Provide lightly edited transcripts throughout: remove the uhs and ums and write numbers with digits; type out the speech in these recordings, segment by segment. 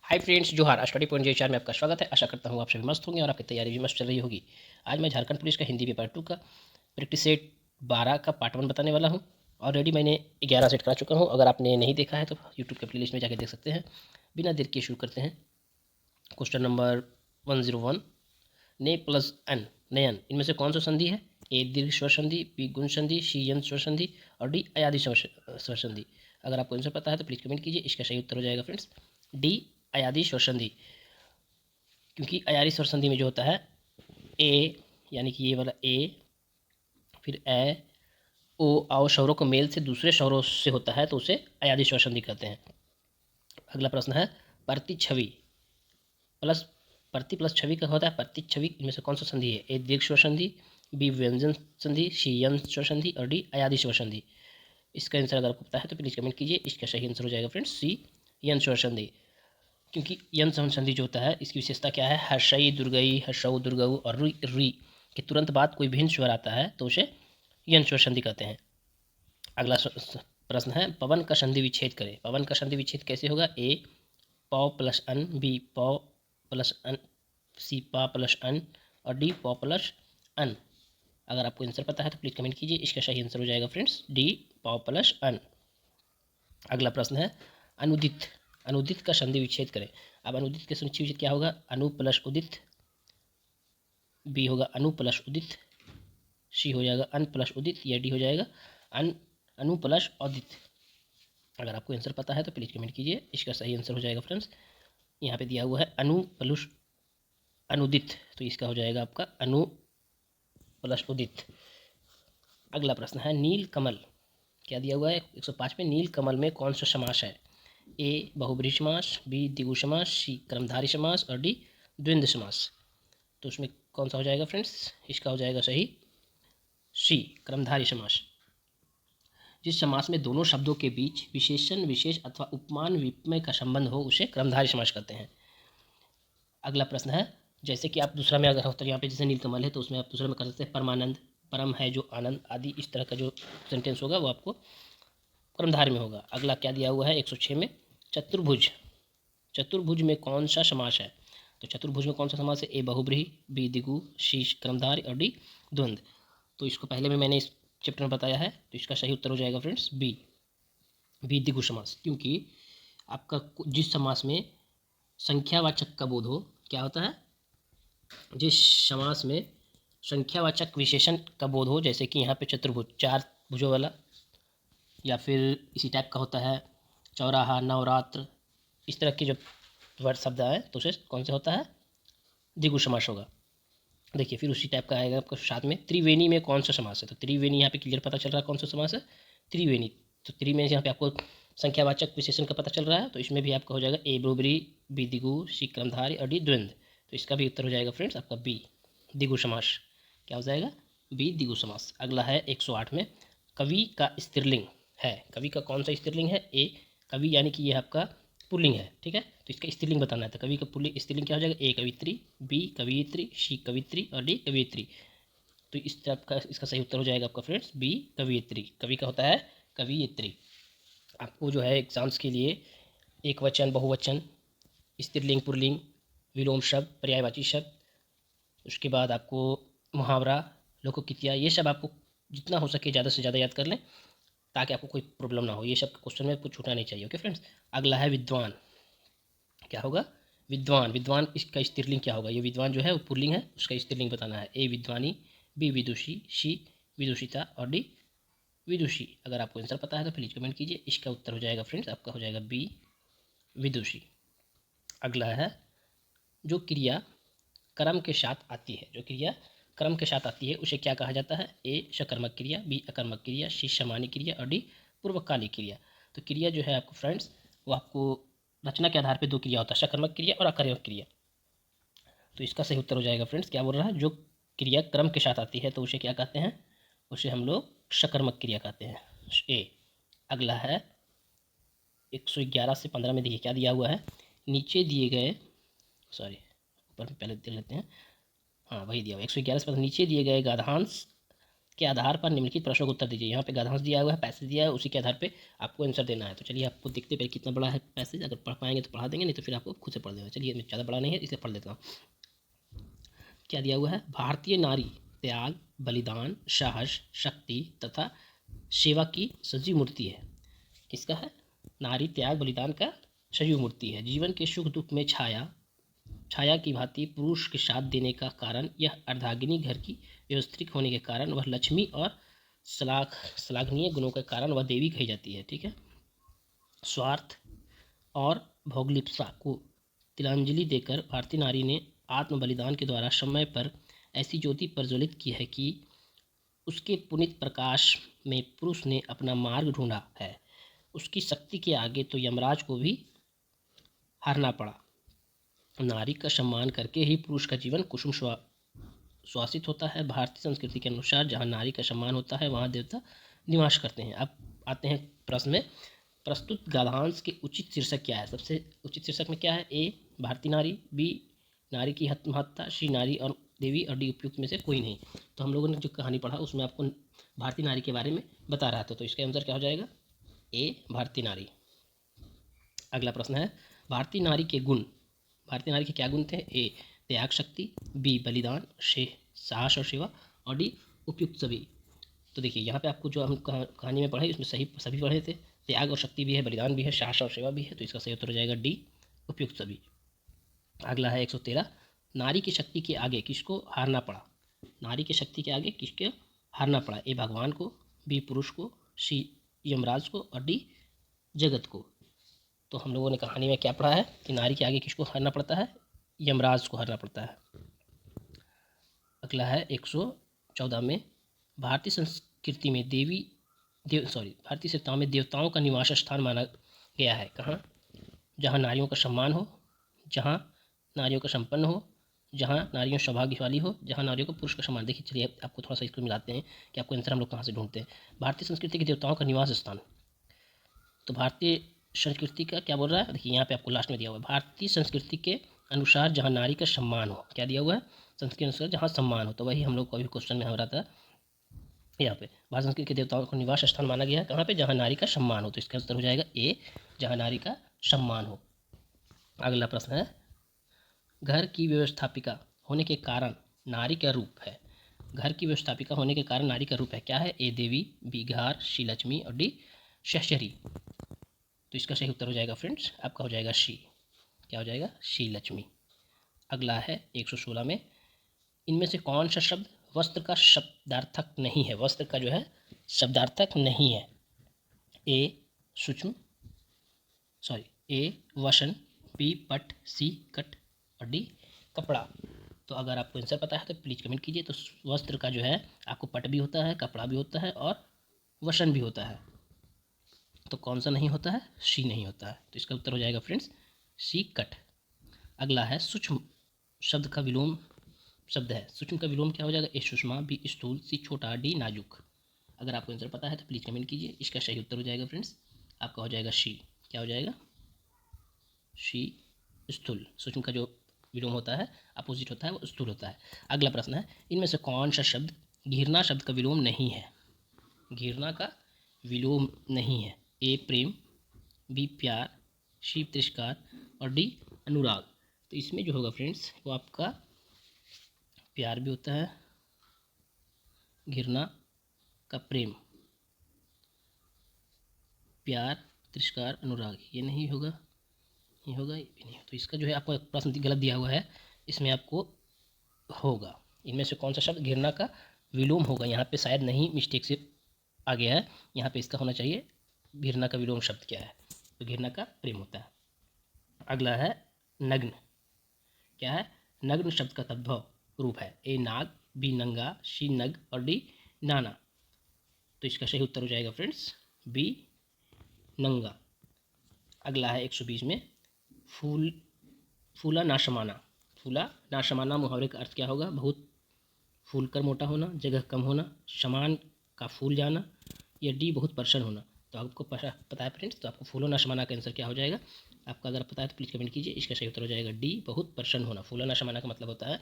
Hi friends, जोहार। Study point जे4 में आपका स्वागत है। आशा करता हूँ आप सभी मस्त होंगे और आपकी तैयारी भी मस्त चल रही होगी। आज मैं झारखंड पुलिस का हिंदी पेपर 2 का प्रैक्टिस सेट 12 का पार्ट 1 बताने वाला हूँ। ऑलरेडी मैंने 11 सेट करा चुका हूँ। अगर आपने नहीं देखा है तो यूट्यूब के प्लेलिस्ट में जाकर देख सकते हैं। बिना देर के शुरू करते हैं। क्वेश्चन नंबर 101, ने प्लस एन, नयन, इनमें से कौन सा संधि है? ए दीर्घ स्वर संधि, बी गुण संधि, सी यंत्र स्वर संधि और डी अयादि स्वर संधि। अगर आपको आंसर पता है तो प्लीज़ कमेंट कीजिए। इसका सही उत्तर हो जाएगा फ्रेंड्स डी, अयादि स्वर संधि। क्योंकि अयारी स्वर संधि में जो होता है ए, यानी कि ये वाला ए, फिर ए, ओ और स्वरों का मेल से दूसरे स्वरों से होता है तो उसे अयादी स्वर संधि कहते हैं। अगला प्रश्न है, प्रतिछवि प्लस प्रति प्लस छवि का होता है प्रतिछवि, इनमें से कौन सा संधि है? ए दीर्घ स्वर संधि, बी व्यंजन संधि, सी यंत्र स्वर संधि और डी अयादी स्वर संधि। इसका आंसर अगर आपको पता है तो प्लीज़ कमेंट कीजिए। इसका सही आंसर हो जाएगा फ्रेंड्स सी, यंत्र स्वर संधि। क्योंकि यंत्र स्वर संधि जो होता है इसकी विशेषता क्या है? हर्षई दुर्गई, हर्षऊ दुर्गऊ और री री के तुरंत बाद कोई भिन्न स्वर आता है तो उसे यंत्र स्वर संधि कहते हैं। अगला प्रश्न है, पवन का संधि विच्छेद करें। पवन का संधि विच्छेद कैसे होगा? ए पौ प्लस अन, बी पौ प्लस अन, सी पा प्लस अन और डी पौ प्लस अन। अगर आपको आंसर पता है तो प्लीज़ कमेंट कीजिए। इसका सही आंसर हो जाएगा फ्रेंड्स डी, पौ प्लस अन। अगला प्रश्न है, अनुदित, अनुदित का संधि विच्छेद करें। अब अनुदित के संधि विच्छेद क्या होगा? अनु प्लस उदित, बी होगा अनु प्लस उदित, सी हो जाएगा अन प्लस उदित या डी हो जाएगा अन अनु प्लस उदित। अगर आपको आंसर पता है तो प्लीज़ कमेंट कीजिए। इसका सही आंसर हो जाएगा फ्रेंड्स, यहाँ पे दिया हुआ है अनु प्लस अनुदित, तो इसका हो जाएगा आपका अनु प्लस उदित। अगला प्रश्न है, नील कमल, क्या दिया हुआ है 105 में? नील कमल में कौन सा समास है? ए बहुब्रीहि समास, बी द्विगु समास, सी कर्मधारय समास और डी द्वंद्व समास। तो उसमें कौन सा हो जाएगा फ्रेंड्स? इसका हो जाएगा सही सी, कर्मधारय समास। जिस समास में दोनों शब्दों के बीच विशेषण विशेष अथवा उपमान विपमेय का संबंध हो उसे कर्मधारय समास कहते हैं। अगला प्रश्न है, जैसे कि आप दूसरा में अगर हो तो यहाँ पे जैसे नीलकमल है तो उसमें आप दूसरे में कर सकते हैं परमानंद, परम है जो आनंद आदि, इस तरह का जो सेंटेंस होगा वो आपको कर्मधारय में होगा। अगला क्या दिया हुआ है 106 में, चतुर्भुज, चतुर्भुज में कौन सा समास है? तो चतुर्भुज में कौन सा समास है? ए बहुब्रीहि, बी द्विगु, सी कर्मधारय और डी द्वंद्व। तो इसको पहले में मैंने इस चैप्टर में बताया है तो इसका सही उत्तर हो जाएगा फ्रेंड्स बी, बी द्विगु समास। क्योंकि आपका जिस समास में संख्यावाचक का बोध हो, क्या होता है? जिस समास में संख्यावाचक विशेषण का बोध हो, जैसे कि यहाँ पे चतुर्भुज, चार भुजों वाला, या फिर इसी टाइप का होता है चौराहा, नवरात्र, इस तरह के जो वर्ड शब्द आए तो उसे कौन सा होता है? द्विगु समास होगा। देखिए फिर उसी टाइप का आएगा आपका साथ में, त्रिवेणी में कौन सा समास है? तो त्रिवेणी यहाँ पे क्लियर पता चल रहा है कौन सा समास है, त्रिवेणी। तो त्रि में यहाँ पे आपको संख्यावाचक विशेषण का पता चल रहा है तो इसमें भी आपका हो जाएगा ए बहुब्रीहि, बी द्विगु, सी कर्मधारय और डी द्वंद्व। तो इसका भी उत्तर हो जाएगा फ्रेंड्स आपका बी, द्विगु समास। क्या हो जाएगा? बी द्विगु समास। अगला है 108 में, कवि का स्त्रीलिंग है। कवि का कौन सा स्त्रीलिंग है? ए कवि, यानी कि ये आपका पुल्लिंग है, ठीक है। तो इसका स्त्रीलिंग बताना है तो कवि का पुल्लिंग स्त्रीलिंग क्या हो जाएगा? ए कवित्री, बी कवियत्री, सी कवित्री और डी कवियत्री। तो इस टाइप का इसका सही उत्तर हो जाएगा आपका फ्रेंड्स बी, कवियत्री। कवि का होता है कवियत्री। आपको जो है एग्जाम्स के लिए एक वचन, बहुवचन, स्त्रीलिंग, पुल्लिंग, विलोम शब्द, पर्यायवाची शब्द, उसके बाद आपको मुहावरा, लोकोक्तियाँ, ये सब आपको जितना हो सके ज़्यादा से ज़्यादा याद कर लें ताकि आपको कोई प्रॉब्लम ना हो। ये सब क्वेश्चन में कुछ छूटना नहीं चाहिए। Okay friends. अगला है विद्वान, क्या होगा? विद्वान। विद्वान इसका स्त्रीलिंग क्या होगा? ये विद्वान जो है वो पुल्लिंग है, उसका स्त्रीलिंग बताना है। ए विद्वानी, बी विदुषी, सी विदुषिता और डी विदुषी। अगर आपको आंसर पता है तो प्लीज़ कमेंट कीजिए। इसका उत्तर हो जाएगा फ्रेंड्स आपका हो जाएगा बी, विदुषी। अगला है, जो क्रिया कर्म के साथ आती है, जो क्रिया कर्म के साथ आती है उसे क्या कहा जाता है? ए सकर्मक क्रिया, बी अकर्मक क्रिया, सी सामान्य क्रिया और डी पूर्वकालिक क्रिया। तो क्रिया जो है आपको फ्रेंड्स वो आपको रचना के आधार पर दो क्रिया होता है, सकर्मक क्रिया और अकर्मक क्रिया। तो इसका सही उत्तर हो जाएगा फ्रेंड्स, क्या बोल रहा है? जो क्रिया क्रम के साथ आती है तो उसे क्या कहते हैं? उसे हम लोग सकर्मक क्रिया कहते हैं। ए। अगला है 111 से 15 में, देखिए क्या दिया हुआ है, नीचे दिए गए, सॉरी ऊपर में पहले देख लेते हैं, हाँ वही दिया हुआ 111 से 15, नीचे दिए गए गाधांश के आधार पर निम्नलिखित प्रश्नों का उत्तर दीजिए। यहाँ पे गद्यांश दिया हुआ है, पैसेज दिया है, उसी के आधार पे आपको आंसर देना है। तो चलिए आपको देखते हैं कितना बड़ा है पैसेज। अगर पढ़ पाएंगे तो पढ़ा देंगे, नहीं तो फिर आपको खुद से पढ़ देना। चलिए ज़्यादा बड़ा नहीं है इसलिए पढ़ देता हूँ। क्या दिया हुआ है? भारतीय नारी त्याग, बलिदान, साहस, शक्ति तथा सेवा की सजीव मूर्ति है। किसका है? नारी त्याग बलिदान का सजीव मूर्ति है। जीवन के सुख दुख में छाया छाया की भांति पुरुष के साथ देने का कारण, यह अर्धांगिनी घर की व्यवस्थित होने के कारण, वह लक्ष्मी और श्लाघनीय गुणों के कारण वह देवी कही जाती है। ठीक है। स्वार्थ और भोगलिप्सा को तिलांजलि देकर भारतीय नारी ने आत्म बलिदान के द्वारा समय पर ऐसी ज्योति प्रज्वलित की है कि उसके पुनित प्रकाश में पुरुष ने अपना मार्ग ढूंढा है। उसकी शक्ति के आगे तो यमराज को भी हारना पड़ा। नारी का सम्मान करके ही पुरुष का जीवन कुसुम श्वासित होता है। भारतीय संस्कृति के अनुसार जहाँ नारी का सम्मान होता है वहाँ देवता निवास करते हैं। अब आते हैं प्रश्न में। प्रस्तुत गद्यांश के उचित शीर्षक क्या है? सबसे उचित शीर्षक में क्या है? ए भारतीय नारी, बी नारी की महत्ता, सी नारी और देवी और डी उपयुक्त में से कोई नहीं। तो हम लोगों ने जो कहानी पढ़ा उसमें आपको भारतीय नारी के बारे में बता रहा था, तो इसका आंसर क्या हो जाएगा? ए भारतीय नारी। अगला प्रश्न है भारतीय नारी के गुण। भारतीय नारी के क्या गुण थे? ए त्याग शक्ति, बी बलिदान, सी साहस और सेवा और डी उपयुक्त सभी। तो देखिए यहाँ पे आपको जो हम कहानी में पढ़े उसमें सही सभी पढ़े थे। त्याग और शक्ति भी है, बलिदान भी है, साहस और सेवा भी है, तो इसका सही उत्तर हो जाएगा डी उपयुक्त सभी। अगला है 113। नारी की शक्ति के आगे किसको हारना पड़ा? नारी की शक्ति के आगे किसके हारना पड़ा? ए भगवान को, बी पुरुष को, सी यमराज को और डी जगत को। तो हम लोगों ने कहानी में क्या पढ़ा है कि नारी के आगे किसको हारना पड़ता है? यमराज को हारना पड़ता है। अगला है 114 में भारतीय संस्कृति में भारतीय सभ्यता में देवताओं का निवास स्थान माना गया है। कहाँ? जहाँ नारियों का सम्मान हो, जहाँ नारियों का संपन्न हो, जहाँ नारियों सौभाग्यशाली हो, जहाँ नारियों को पुरुष का सम्मान। देखिए चलिए आपको थोड़ा सा इसको मिलाते हैं कि आपको आंसर हम लोग कहाँ से ढूंढते हैं। भारतीय संस्कृति के देवताओं का निवास स्थान, तो भारतीय संस्कृति का क्या बोल रहा है? देखिए यहाँ पे आपको लास्ट में दिया हुआ है भारतीय संस्कृति के अनुसार जहाँ नारी का सम्मान हो। क्या दिया हुआ है? संस्कृति के अनुसार जहाँ सम्मान हो, तो वही हम लोग को अभी क्वेश्चन में हो रहा था। यहाँ पे भारत संस्कृति के देवताओं को निवास स्थान माना गया है। कहाँ पे? जहाँ नारी का सम्मान हो, तो इसका उत्तर हो जाएगा ए जहाँ नारी का सम्मान हो। अगला प्रश्न है घर की व्यवस्थापिका होने के कारण नारी का रूप है। घर की व्यवस्थापिका होने के कारण नारी का रूप है क्या है? ए देवी, बी घार, सी लक्ष्मी और डी शहचरी। तो इसका सही उत्तर हो जाएगा फ्रेंड्स आपका हो जाएगा सी। क्या हो जाएगा? सी लक्ष्मी। अगला है 116 में इनमें से कौन सा शब्द वस्त्र का शब्दार्थक नहीं है? वस्त्र का जो है शब्दार्थक नहीं है। ए सूक्ष्म ए वसन, बी पट, सी कट और डी कपड़ा। तो अगर आपको आंसर पता है तो प्लीज़ कमेंट कीजिए। तो वस्त्र का जो है आपको पट भी होता है, कपड़ा भी होता है और वसन भी होता है। तो कौन सा नहीं होता है? सी नहीं होता है। तो इसका उत्तर हो जाएगा फ्रेंड्स सी कट। अगला है सूक्ष्म शब्द का विलोम शब्द है। सूक्ष्म का विलोम क्या हो जाएगा? ए सुषमा, बी स्थूल, सी छोटा, डी नाजुक। अगर आपको आंसर पता है तो प्लीज़ कमेंट कीजिए। इसका सही उत्तर हो जाएगा फ्रेंड्स आपका हो जाएगा सी। क्या हो जाएगा? सी स्थूल। सूक्ष्म का जो विलोम होता है अपोजिट होता है वो स्थूल होता है। अगला प्रश्न है इनमें से कौन सा शब्द घृणा शब्द का विलोम नहीं है? घृणा का विलोम नहीं है। ए प्रेम, बी प्यार, सी तिरस्कार और डी अनुराग। तो इसमें जो होगा फ्रेंड्स वो आपका प्यार भी होता है, घृणा का प्रेम, प्यार, तिरस्कार, अनुराग, ये नहीं होगा, ये होगा, ये भी नहीं। तो इसका जो है आपको प्रश्न गलत दिया हुआ है, इसमें आपको होगा इनमें से कौन सा शब्द घृणा का विलोम होगा। यहाँ पे शायद नहीं मिस्टेक से आ गया है, यहाँ पे इसका होना चाहिए घृणा का विलोम शब्द क्या है? तो घृणा का प्रेम होता है। अगला है नग्न। क्या है? नग्न शब्द का तद्भव रूप है। ए नाग, बी नंगा, सी नग और डी नाना। तो इसका सही उत्तर हो जाएगा फ्रेंड्स बी नंगा। अगला है 120 में फूला ना समाना। फूला ना समाना मुहावरे का अर्थ क्या होगा? बहुत फूल कर मोटा होना, जगह कम होना, समान का फूल जाना या डी बहुत प्रसन्न होना। तो आपको पता है फ्रेंड्स, तो आपको फूलो ना समाना का आंसर क्या हो जाएगा? आपका अगर पता है तो प्लीज़ कमेंट कीजिए। इसका सही उत्तर हो जाएगा डी बहुत प्रसन्न होना। फूलो ना समाना का मतलब होता है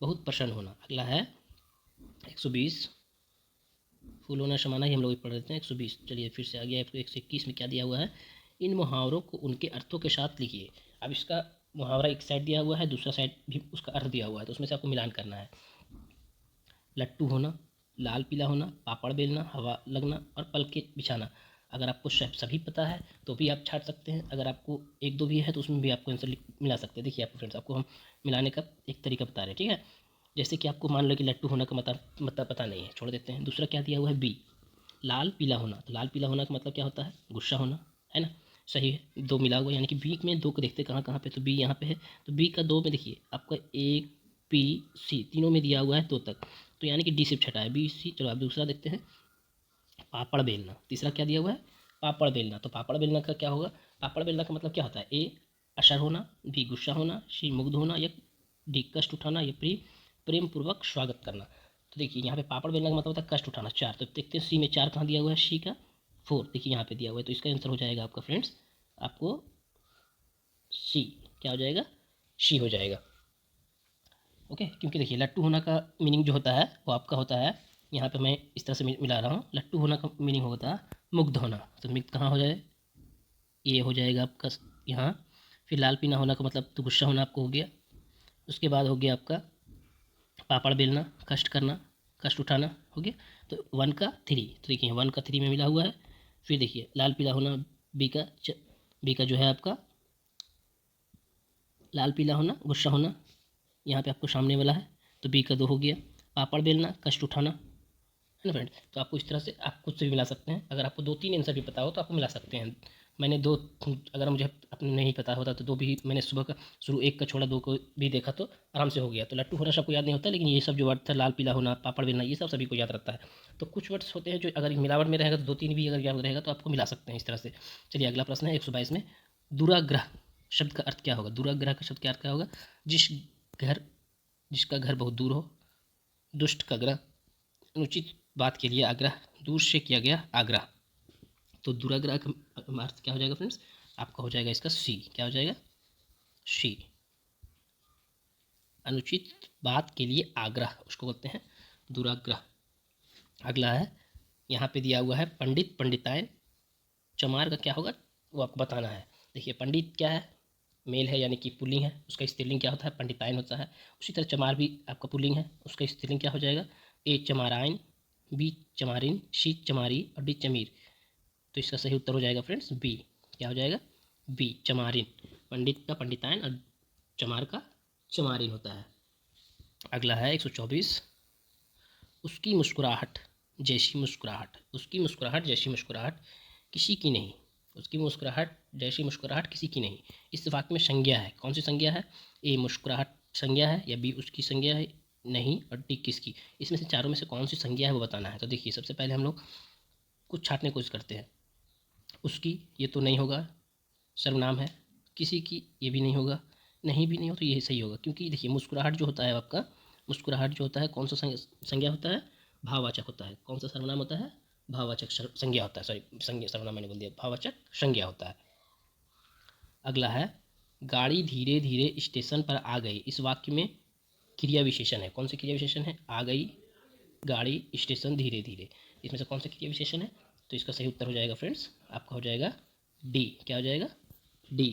बहुत प्रसन्न होना। अगला है 120 फूल होना समाना ही हम लोग पढ़ लेते हैं। 120, चलिए फिर से आ गया। 121 में क्या दिया हुआ है, इन मुहावरों को उनके अर्थों के साथ लिखिए। अब इसका मुहावरा एक साइड दिया हुआ है, दूसरा साइड भी उसका अर्थ दिया हुआ है, तो उसमें से आपको मिलान करना है। लट्टू होना, लाल पीला होना, पापड़ बेलना, हवा लगना और पलके बिछाना। अगर आपको सभी पता है तो भी आप छाट सकते हैं, अगर आपको एक दो भी है तो उसमें भी आपको आंसर मिला सकते हैं। देखिए आपको फ्रेंड्स, आपको हम मिलाने का एक तरीका बता रहे हैं, ठीक है। जैसे कि आपको मान लो कि लट्टू होना का मतलब पता नहीं है, छोड़ देते हैं। दूसरा क्या दिया हुआ है, बी, लाल पीला होना। तो लाल पीला होना का मतलब क्या होता है, गुस्सा होना, है ना। सही है, दो मिला हुआ, यानी कि बी में दो को देखते कहाँ कहाँ पे, तो बी यहाँ पे है। तो बी का दो में देखिए आपका एक, पी, सी तीनों में दिया हुआ है दो तक, तो यानी कि डी से छटा है, बी सी। चलो अब दूसरा देखते हैं, पापड़ बेलना। तीसरा क्या दिया हुआ है, पापड़ बेलना। तो पापड़ बेलना का क्या होगा, पापड़ बेलना का मतलब क्या होता है, ए अशर होना, बी गुस्सा होना, सी मुग्ध होना, या डी कष्ट उठाना, या प्रेम पूर्वक स्वागत करना। तो देखिए यहाँ पे पापड़ बेलना का मतलब होता है कष्ट उठाना, चार। तो देखते हैं सी में चार कहाँ दिया हुआ है, सी का 4 देखिए यहाँ पे दिया हुआ है। तो इसका आंसर हो जाएगा आपका फ्रेंड्स, आपको सी, क्या हो जाएगा, सी हो जाएगा। ओके, क्योंकि देखिए लट्टू होना का मीनिंग जो होता है वो आपका होता है, यहाँ पे मैं इस तरह से मिला रहा हूँ। लट्टू होना का मीनिंग होता है मुग्ध होना, तो मुग्ध कहाँ हो जाए, ये हो जाएगा आपका यहाँ। फिर लाल पीना होना का मतलब तो गुस्सा होना आपको हो गया। उसके बाद हो गया आपका पापड़ बेलना, कष्ट करना, कष्ट उठाना हो गया। तो 1 का 3, तो देखिए 1 का 3 में मिला हुआ है। फिर देखिए लाल पीला होना, बी का जो है आपका लाल पीला होना, गुस्सा होना, यहाँ पे आपको सामने वाला है, तो बी का 2 हो गया। पापड़ बेलना, कष्ट उठाना, है ना फ्रेंड। तो आपको इस तरह से आप खुद से भी मिला सकते हैं। अगर आपको 2-3 आंसर भी पता हो तो आपको मिला सकते हैं। मैंने दो, अगर मुझे अपने नहीं पता होता तो दो भी मैंने सुबह का शुरू एक का छोड़ा, दो को भी देखा तो आराम से हो गया। तो लट्टू होना सबको याद नहीं होता, लेकिन ये सब जो वर्ड था, लाल पीला होना, पापड़ बेलना, ये सब सभी को याद रहता है। तो कुछ वर्ड्स होते हैं जो अगर मिलावट में रहेगा तो 2-3 भी अगर याद रहेगा तो आपको मिला सकते हैं इस तरह से। चलिए अगला प्रश्न है 122 में, दुराग्रह शब्द का अर्थ क्या होगा। दुराग्रह का शब्द क्या अर्थ क्या होगा, जिस घर जिसका घर बहुत दूर हो, दुष्ट का ग्रह, अनुचित बात के लिए आग्रह, दूर से किया गया आग्रह। तो दुराग्रह का अर्थ क्या हो जाएगा फ्रेंड्स, आपका हो जाएगा इसका सी, क्या हो जाएगा, सी, अनुचित बात के लिए आग्रह, उसको बोलते हैं दुराग्रह। अगला है, यहाँ पे दिया हुआ है पंडित पंडितायन, चमार का क्या होगा वो आपको बताना है। देखिए पंडित क्या है, मेल है यानी कि पुल्लिंग है, उसका स्त्रीलिंग क्या होता है, पंडितायन होता है। उसी तरह चमार भी आपका पुल्लिंग है, उसका स्त्रीलिंग क्या हो जाएगा, ए चमारायन, बी चमारिन, सी चमारी और डी चमीर। तो इसका सही उत्तर हो जाएगा फ्रेंड्स बी, क्या हो जाएगा, बी चमारिन। पंडित का पंडितायन और चमार का चमारिन होता है। अगला है 124, उसकी मुस्कुराहट जैसी मुस्कुराहट, उसकी मुस्कुराहट जैसी मुस्कुराहट किसी की नहीं, उसकी मुस्कुराहट जैसी मुस्कुराहट किसी की नहीं। इस वाक्य में संज्ञा है, कौन सी संज्ञा है, ए मुस्कुराहट संज्ञा है, या बी उसकी संज्ञा है, नहीं, और डी किसकी। इसमें से चारों में से कौन सी संज्ञा है वो बताना है। तो देखिए सबसे पहले हम लोग कुछ छाटने की कोशिश करते हैं। उसकी, ये तो नहीं होगा, सर्वनाम है। किसी की, ये भी नहीं होगा, नहीं भी नहीं हो तो ये सही होगा, क्योंकि देखिए मुस्कुराहट जो होता है आपका, मुस्कुराहट जो होता है कौन सा संज्ञा होता है, भाववाचक होता है। कौन सा सर्वनाम होता है, भाववाचक संज्ञा होता है, सॉरी संज्ञा, सर्वनाम मैंने बोल दिया, भाववाचक संज्ञा होता है। अगला है, गाड़ी धीरे धीरे स्टेशन पर आ गई, इस वाक्य में क्रिया विशेषण है, कौन सी क्रिया विशेषण है, आ गई, गाड़ी, स्टेशन, धीरे धीरे, इसमें से कौन सा क्रिया विशेषण है। तो इसका सही उत्तर हो जाएगा फ्रेंड्स, आपका हो जाएगा डी, क्या हो जाएगा, डी,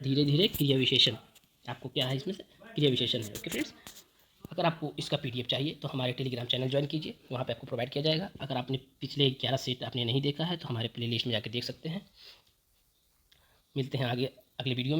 धीरे धीरे क्रिया विशेषण। आपको क्या है इसमें से, क्रिया विशेषण है। ओके फ्रेंड्स, अगर आपको इसका पीडीएफ चाहिए तो हमारे टेलीग्राम चैनल ज्वाइन कीजिए, वहाँ पे आपको प्रोवाइड किया जाएगा। अगर आपने पिछले 11 सेट आपने नहीं देखा है तो हमारे प्लेलिस्ट में जाकर देख सकते हैं। मिलते हैं आगे अगले वीडियो में।